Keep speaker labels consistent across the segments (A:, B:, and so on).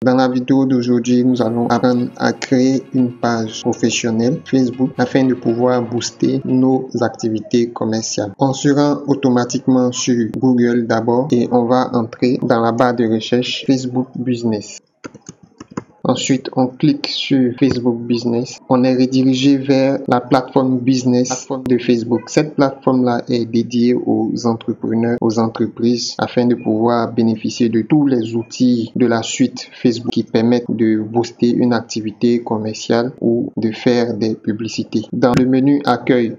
A: Dans la vidéo d'aujourd'hui, nous allons apprendre à créer une page professionnelle Facebook afin de pouvoir booster nos activités commerciales. On se rend automatiquement sur Google d'abord et on va entrer dans la barre de recherche Facebook Business. Ensuite, on clique sur Facebook Business. On est redirigé vers la plateforme Business de Facebook. Cette plateforme-là est dédiée aux entrepreneurs, aux entreprises, afin de pouvoir bénéficier de tous les outils de la suite Facebook qui permettent de booster une activité commerciale ou de faire des publicités. Dans le menu Accueil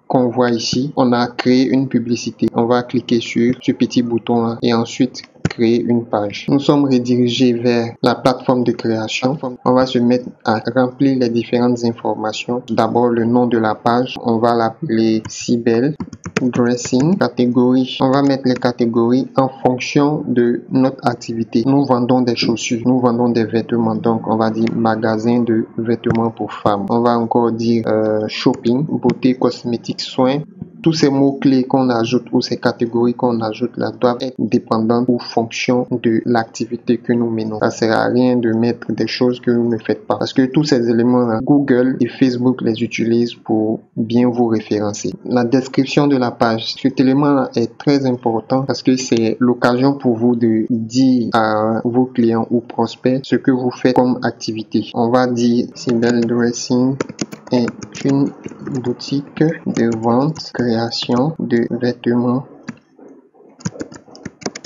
A: qu'on voit ici, on a créé une publicité. On va cliquer sur ce petit bouton-là et ensuite créer une page. Nous sommes redirigés vers la plateforme de création. On va se mettre à remplir les différentes informations. D'abord le nom de la page, on va l'appeler Cybelle Dressing. Catégorie, on va mettre les catégories en fonction de notre activité. Nous vendons des chaussures, nous vendons des vêtements, donc on va dire magasin de vêtements pour femmes. On va encore dire shopping, beauté, cosmétiques, soins. Tous ces mots-clés qu'on ajoute ou ces catégories qu'on ajoute là doivent être dépendantes ou fonction de l'activité que nous menons. Ça sert à rien de mettre des choses que vous ne faites pas. Parce que tous ces éléments-là, Google et Facebook les utilisent pour bien vous référencer. La description de la page, cet élément-là est très important parce que c'est l'occasion pour vous de dire à vos clients ou prospects ce que vous faites comme activité. On va dire Cybelle Dressing est une boutique de vente, création de vêtements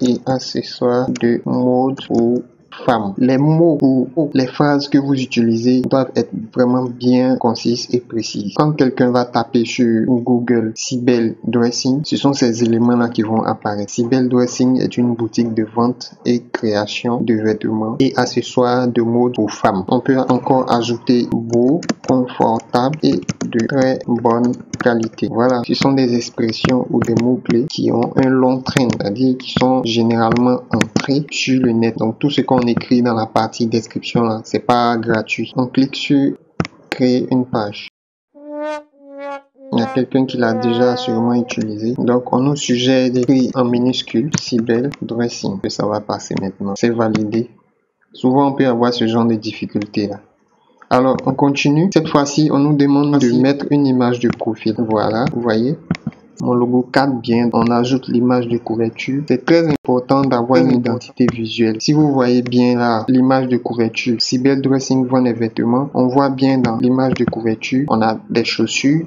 A: et accessoires de mode ou femmes. Les mots ou les phrases que vous utilisez doivent être vraiment bien concises et précises. Quand quelqu'un va taper sur Google Cybelle Dressing, ce sont ces éléments-là qui vont apparaître. Cybelle Dressing est une boutique de vente et création de vêtements et accessoires de mode pour femmes. On peut encore ajouter beau, confortable et de très bonne qualité. Voilà, ce sont des expressions ou des mots-clés qui ont un long train, c'est-à-dire qui sont généralement entrés sur le net. Donc tout ce qu'on écrit dans la partie description là, c'est pas gratuit. On clique sur créer une page. Il y a quelqu'un qui l'a déjà sûrement utilisé. Donc on nous suggère d'écrire en minuscule Cybelle Dressing, que ça va passer maintenant. C'est validé. Souvent on peut avoir ce genre de difficultés là. Alors on continue. Cette fois-ci on nous demande de mettre une image de profil. Voilà, vous voyez, mon logo cadre bien, on ajoute l'image de couverture. C'est très important d'avoir une identité visuelle. Si vous voyez bien là, l'image de couverture, Cybelle Dressing vend des vêtements. On voit bien dans l'image de couverture, on a des chaussures,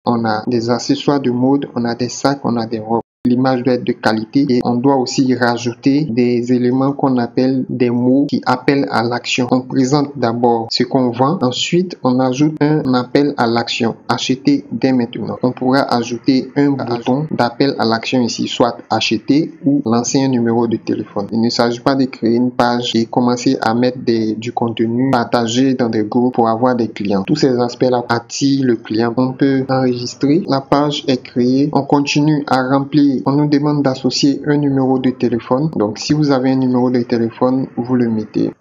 A: on a des accessoires de mode, on a des sacs, on a des robes. L'image doit être de qualité et on doit aussi rajouter des éléments qu'on appelle des mots qui appellent à l'action. On présente d'abord ce qu'on vend, ensuite on ajoute un appel à l'action, acheter dès maintenant. On pourra ajouter un bouton d'appel à l'action ici, soit acheter ou lancer un numéro de téléphone. Il ne s'agit pas de créer une page et commencer à mettre du contenu partagé dans des groupes pour avoir des clients. Tous ces aspects-là attirent le client. On peut enregistrer, la page est créée, on continue à remplir. On nous demande d'associer un numéro de téléphone. Donc, si vous avez un numéro de téléphone, vous le mettez.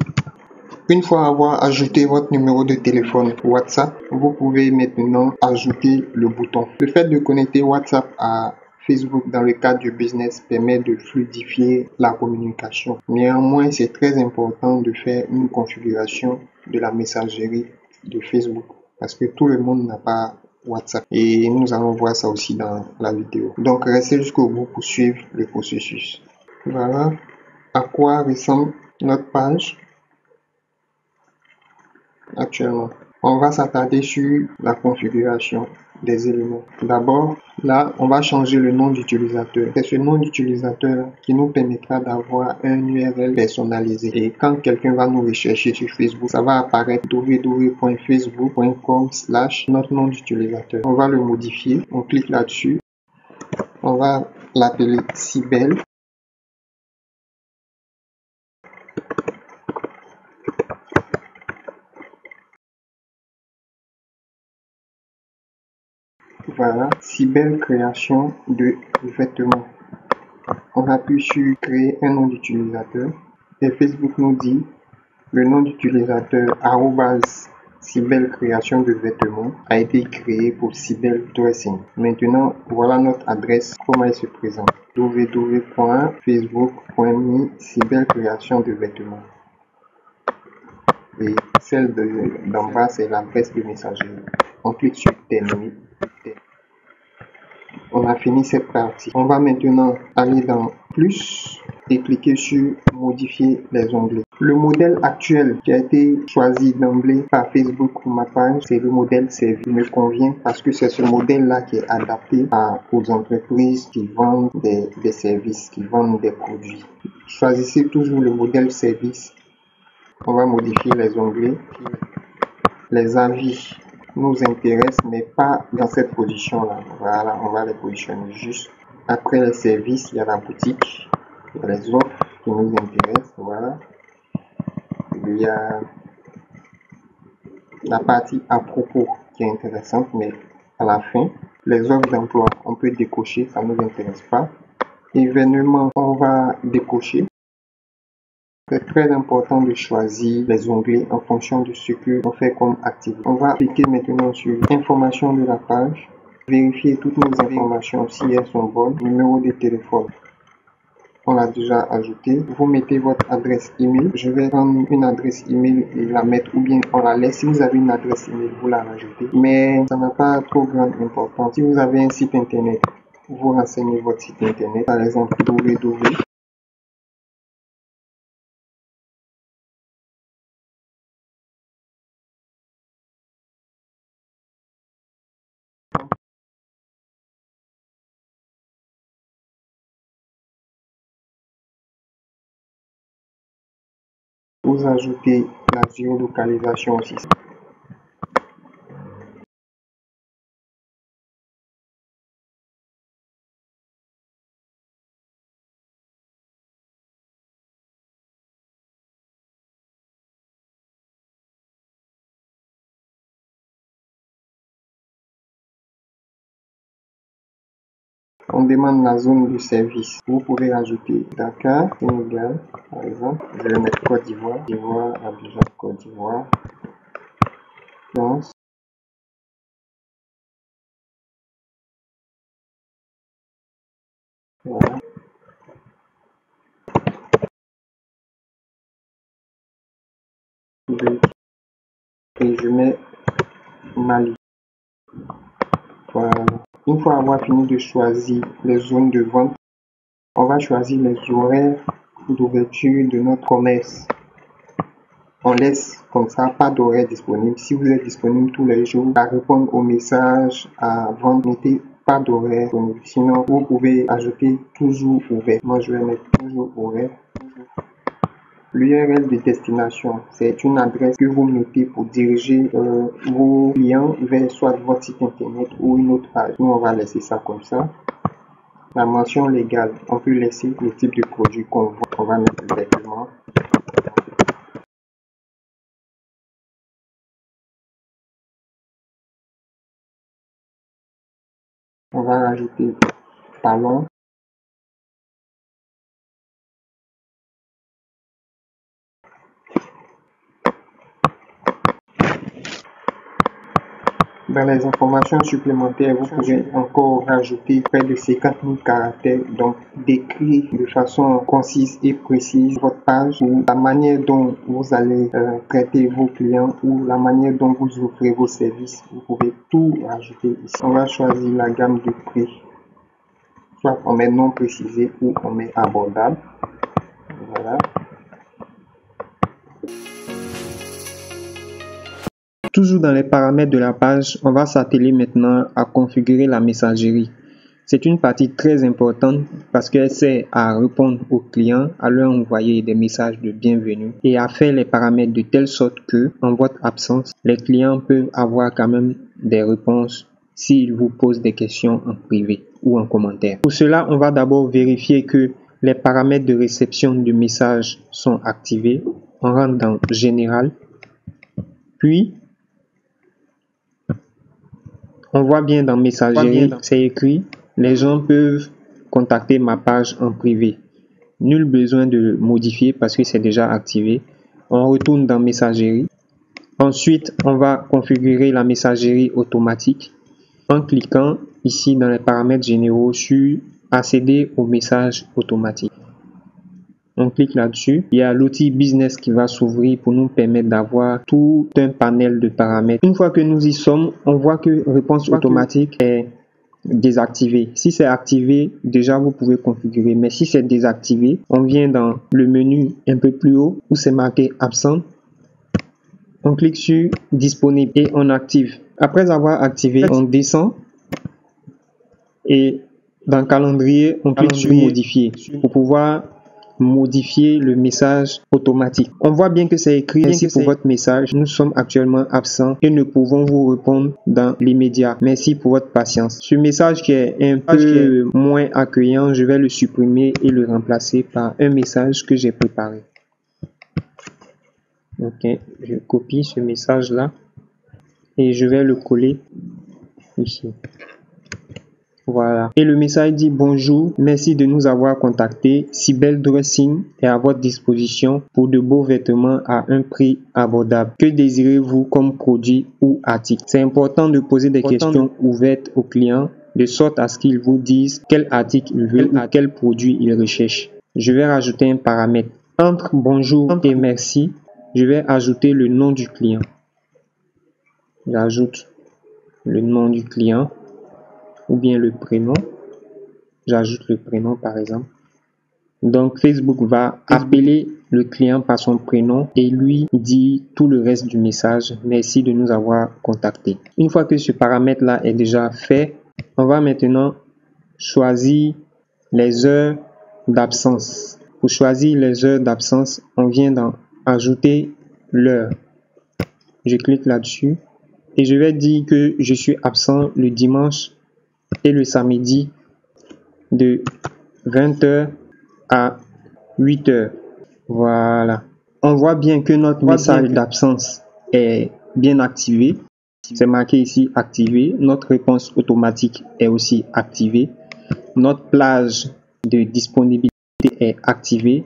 A: Une fois avoir ajouté votre numéro de téléphone WhatsApp, vous pouvez maintenant ajouter le bouton. Le fait de connecter WhatsApp à Facebook dans le cadre du business permet de fluidifier la communication. Néanmoins, c'est très important de faire une configuration de la messagerie de Facebook parce que tout le monde n'a pas WhatsApp et nous allons voir ça aussi dans la vidéo. Donc restez jusqu'au bout pour suivre le processus. Voilà à quoi ressemble notre page actuellement. On va s'attarder sur la configuration des éléments. D'abord, là, on va changer le nom d'utilisateur. C'est ce nom d'utilisateur qui nous permettra d'avoir un URL personnalisé. Et quand quelqu'un va nous rechercher sur Facebook, ça va apparaître www.facebook.com/notre nom d'utilisateur. On va le modifier. On clique là-dessus. On va l'appeler Cybelle. Voilà, Cybelle création de vêtements. On appuie sur créer un nom d'utilisateur et Facebook nous dit le nom d'utilisateur @Cybelle création de vêtements a été créé pour Cybelle Dressing. Maintenant, voilà notre adresse, comment elle se présente. www.facebook.me Cybelle création de vêtements. et celle d'en bas, c'est l'adresse de messagerie. On clique sur terminer. On a fini cette partie. On va maintenant aller dans plus et cliquer sur modifier les onglets. Le modèle actuel qui a été choisi d'emblée par Facebook pour ma page, c'est le modèle service. Il me convient parce que c'est ce modèle-là qui est adapté aux entreprises qui vendent des services, qui vendent des produits. Choisissez toujours le modèle service. On va modifier les onglets. Les avis nous intéressent, mais pas dans cette position-là. Voilà, on va les positionner juste. Après les services, il y a la boutique, il y a les offres qui nous intéressent. Voilà. Il y a la partie à propos qui est intéressante, mais à la fin, les offres d'emploi, on peut décocher, ça ne nous intéresse pas. Événements, on va décocher. C'est très important de choisir les onglets en fonction de ce que on fait comme activité. On va cliquer maintenant sur information de la page, vérifier toutes nos informations si elles sont bonnes, numéro de téléphone. On l'a déjà ajouté. Vous mettez votre adresse email. Je vais prendre une adresse email et la mettre, ou bien on la laisse. Si vous avez une adresse email, vous la rajoutez. Mais ça n'a pas trop grande importance. Si vous avez un site internet, vous renseignez votre site internet. Par exemple, www. Vous ajoutez la géolocalisation aussi. On demande la zone de service. Vous pouvez ajouter Dakar, Sénégal, par exemple. Je vais mettre Côte d'Ivoire, Abidjan, Côte d'Ivoire, France. Voilà. Et je mets Mali. Voilà. Une fois avoir fini de choisir les zones de vente, on va choisir les horaires d'ouverture de notre commerce. On laisse comme ça, pas d'horaire disponible. Si vous êtes disponible tous les jours à répondre aux messages, à vendre, mettez pas d'horaire disponible. Sinon, vous pouvez ajouter toujours ouvert. Moi, je vais mettre toujours ouvert. L'URL de destination, c'est une adresse que vous mettez pour diriger vos clients vers soit votre site internet ou une autre page. Nous, on va laisser ça comme ça. La mention légale, on peut laisser le type de produit qu'on vend. On va mettre le vêtement. On va rajouter talon. Dans les informations supplémentaires, vous pouvez encore rajouter près de 50 000 caractères, donc décrire de façon concise et précise votre page ou la manière dont vous allez traiter vos clients ou la manière dont vous offrez vos services. Vous pouvez tout rajouter ici. On va choisir la gamme de prix. Soit on met non précisé ou on met abordable. Voilà. Toujours dans les paramètres de la page, on va s'atteler maintenant à configurer la messagerie. C'est une partie très importante parce qu'elle sert à répondre aux clients, à leur envoyer des messages de bienvenue et à faire les paramètres de telle sorte que, en votre absence, les clients peuvent avoir quand même des réponses s'ils vous posent des questions en privé ou en commentaire. Pour cela, on va d'abord vérifier que les paramètres de réception de messages sont activés. On rentre dans Général, puis on voit bien dans Messagerie, c'est écrit « Les gens peuvent contacter ma page en privé ». Nul besoin de modifier parce que c'est déjà activé. On retourne dans Messagerie. Ensuite, on va configurer la messagerie automatique en cliquant ici dans les paramètres généraux sur « Accéder aux messages automatiques ». On clique là-dessus. Il y a l'outil business qui va s'ouvrir pour nous permettre d'avoir tout un panel de paramètres. Une fois que nous y sommes, on voit que réponse automatique est désactivé. Si c'est activé, déjà vous pouvez configurer. Mais si c'est désactivé, on vient dans le menu un peu plus haut où c'est marqué absent. On clique sur disponible et on active. Après avoir activé, on descend et dans calendrier, on clique sur modifier pour pouvoir modifier le message automatique. On voit bien que c'est écrit ainsi pour votre message. Nous sommes actuellement absents et ne pouvons vous répondre dans l'immédiat. Merci pour votre patience. Ce message qui est un peu moins accueillant, je vais le supprimer et le remplacer par un message que j'ai préparé. Ok, je copie ce message là et je vais le coller ici. Voilà. Et le message dit bonjour, merci de nous avoir contacté. Cybelle Dressing est à votre disposition pour de beaux vêtements à un prix abordable. Que désirez-vous comme produit ou article? C'est important de poser des questions ouvertes aux clients de sorte à ce qu'ils vous disent quel article il veut ou quel produit il recherche. Je vais rajouter un paramètre. Entre bonjour et merci, je vais ajouter le nom du client. J'ajoute le nom du client. Ou bien le prénom, j'ajoute le prénom par exemple. Donc Facebook va appeler le client par son prénom et lui dit tout le reste du message. Merci de nous avoir contacté. Une fois que ce paramètre là est déjà fait, on va maintenant choisir les heures d'absence. Pour choisir les heures d'absence, on vient dans ajouter l'heure. Je clique là-dessus et je vais dire que je suis absent le dimanche et le samedi de 20h à 8h. Voilà. On voit bien que notre message d'absence est bien activé. C'est marqué ici activé. Notre réponse automatique est aussi activée. Notre plage de disponibilité est activée.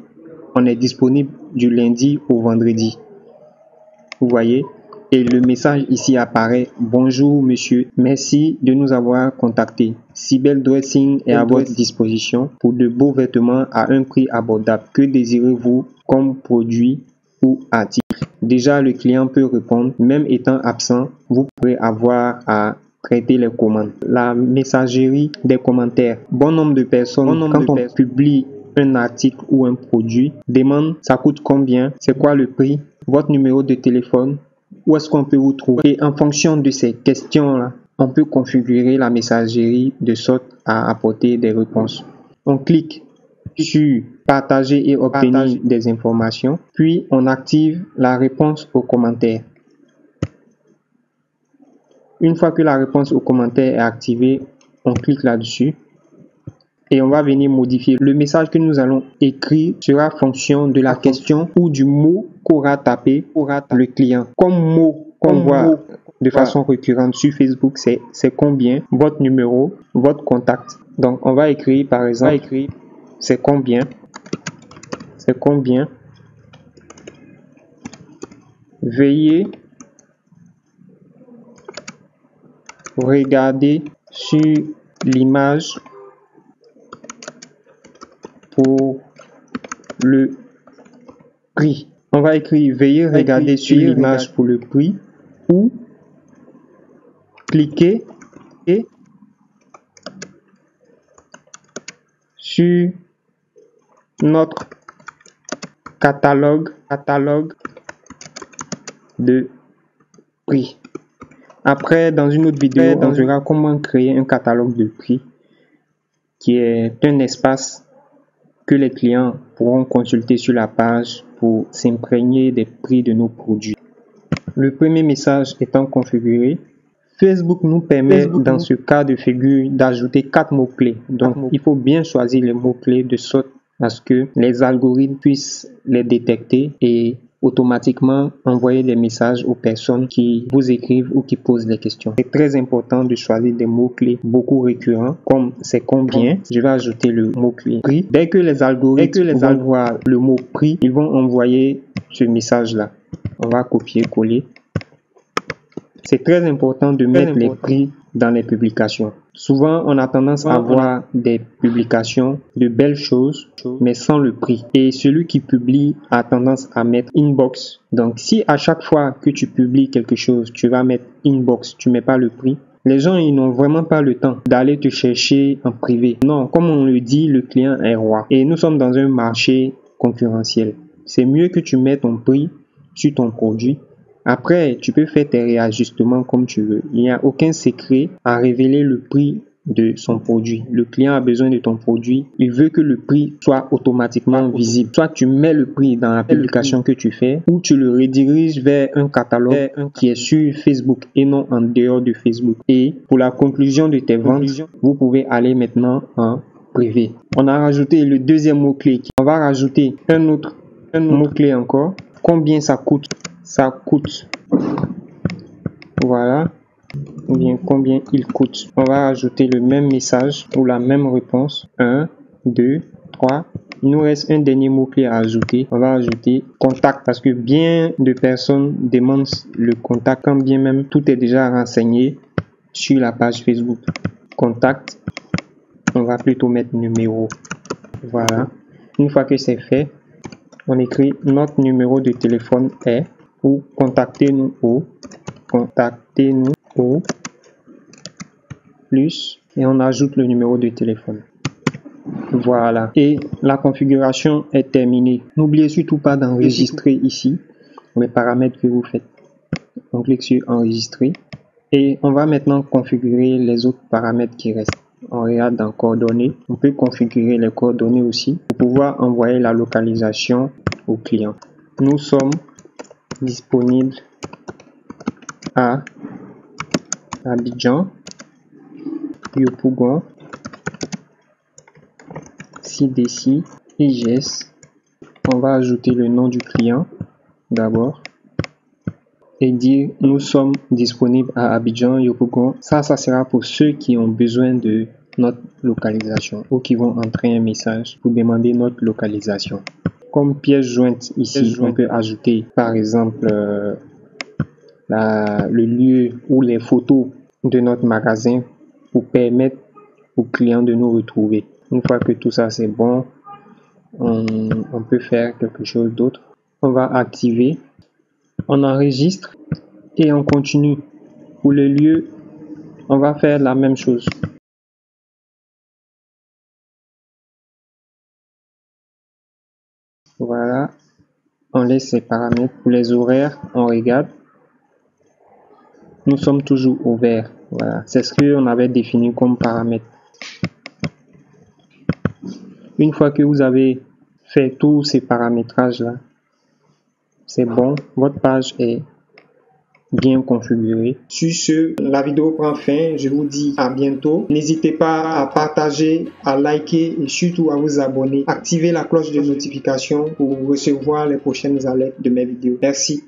A: On est disponible du lundi au vendredi. Vous voyez? Et le message ici apparaît. Bonjour monsieur, merci de nous avoir contacté. Cybelle Dressing est à votre disposition pour de beaux vêtements à un prix abordable. Que désirez-vous comme produit ou article? Déjà, le client peut répondre. Même étant absent, vous pourrez avoir à traiter les commandes. La messagerie des commentaires. Bon nombre de personnes, quand on publie un article ou un produit, demande ça coûte combien, c'est quoi le prix, votre numéro de téléphone, où est-ce qu'on peut vous trouver. Et en fonction de ces questions-là, on peut configurer la messagerie de sorte à apporter des réponses. On clique sur partager et obtenir des informations, puis on active la réponse aux commentaires. Une fois que la réponse aux commentaires est activée, on clique là-dessus et on va venir modifier. Le message que nous allons écrire sera fonction de la question ou du mot qu'aura tapé le client. Comme mot qu'on voit de façon récurrente sur Facebook, c'est combien, votre numéro, votre contact. Donc on va écrire par exemple, c'est combien, veuillez regarder sur l'image pour le prix. On va écrire veuillez regarder sur l'image pour le prix ou cliquez sur notre catalogue de prix. Après, dans une autre vidéo, on verra comment créer un catalogue de prix qui est un espace que les clients pourront consulter sur la page pour s'imprégner des prix de nos produits. Le premier message étant configuré, Facebook nous permet dans ce cas de figure d'ajouter 4 mots-clés. Donc, il faut bien choisir les mots-clés de sorte à ce que les algorithmes puissent les détecter et automatiquement envoyer des messages aux personnes qui vous écrivent ou qui posent des questions. C'est très important de choisir des mots-clés beaucoup récurrents, comme c'est combien. Je vais ajouter le mot-clé prix. Dès que les algorithmes vont voir le mot prix, ils vont envoyer ce message-là. On va copier-coller. C'est très important de mettre les prix
B: dans les publications. Souvent, on a tendance à voir des publications de belles choses, mais sans le prix. Et celui qui publie a tendance à mettre inbox. Donc, si à chaque fois que tu publies quelque chose, tu vas mettre inbox, tu mets pas le prix, les gens, ils n'ont vraiment pas le temps d'aller te chercher en privé. Non, comme on le dit, le client est roi. Et nous sommes dans un marché concurrentiel. C'est mieux que tu mettes ton prix sur ton produit. Après, tu peux faire tes réajustements comme tu veux. Il n'y a aucun secret à révéler le prix de son produit. Le client a besoin de ton produit. Il veut que le prix soit automatiquement visible. Soit tu mets le prix dans la publication que tu fais, ou tu le rediriges vers un catalogue qui est sur Facebook et non en dehors de Facebook. Et pour la conclusion de tes ventes, vous pouvez aller maintenant en privé. On a rajouté le deuxième mot-clé. On va rajouter un autre mot-clé encore. Combien ça coûte? Ça coûte. Voilà. Ou bien combien il coûte. On va ajouter le même message ou la même réponse. 1, 2, 3. Il nous reste un dernier mot-clé à ajouter. On va ajouter contact parce que bien de personnes demandent le contact quand bien même tout est déjà renseigné sur la page Facebook. Contact. On va plutôt mettre numéro. Voilà. Une fois que c'est fait, on écrit notre numéro de téléphone est ou contactez-nous au plus et on ajoute le numéro de téléphone. Voilà. Et la configuration est terminée. N'oubliez surtout pas d'enregistrer ici les paramètres que vous faites. On clique sur enregistrer et on va maintenant configurer les autres paramètres qui restent. On regarde dans coordonnées. On peut configurer les coordonnées aussi pour pouvoir envoyer la localisation au client. Nous sommes disponibles à Abidjan, Yopougon, CDC, IGS. On va ajouter le nom du client d'abord et dire nous sommes disponibles à Abidjan, Yopougon. Ça sera pour ceux qui ont besoin de notre localisation ou qui vont entrer un message pour demander notre localisation. Comme pièce jointe ici, on peut ajouter par exemple le lieu ou les photos de notre magasin pour permettre aux clients de nous retrouver. Une fois que tout ça c'est bon, on peut faire quelque chose d'autre. On va activer, on enregistre et on continue. Pour le lieu, on va faire la même chose. Voilà, on laisse ces paramètres. Pour les horaires, on regarde. Nous sommes toujours ouverts. Voilà, c'est ce qu'on avait défini comme paramètre. Une fois que vous avez fait tous ces paramétrages là, c'est bon, votre page est bien configurée. Sur ce, la vidéo prend fin. Je vous dis à bientôt. N'hésitez pas à partager, à liker et surtout à vous abonner. Activez la cloche de notification pour recevoir les prochaines alertes de mes vidéos. Merci.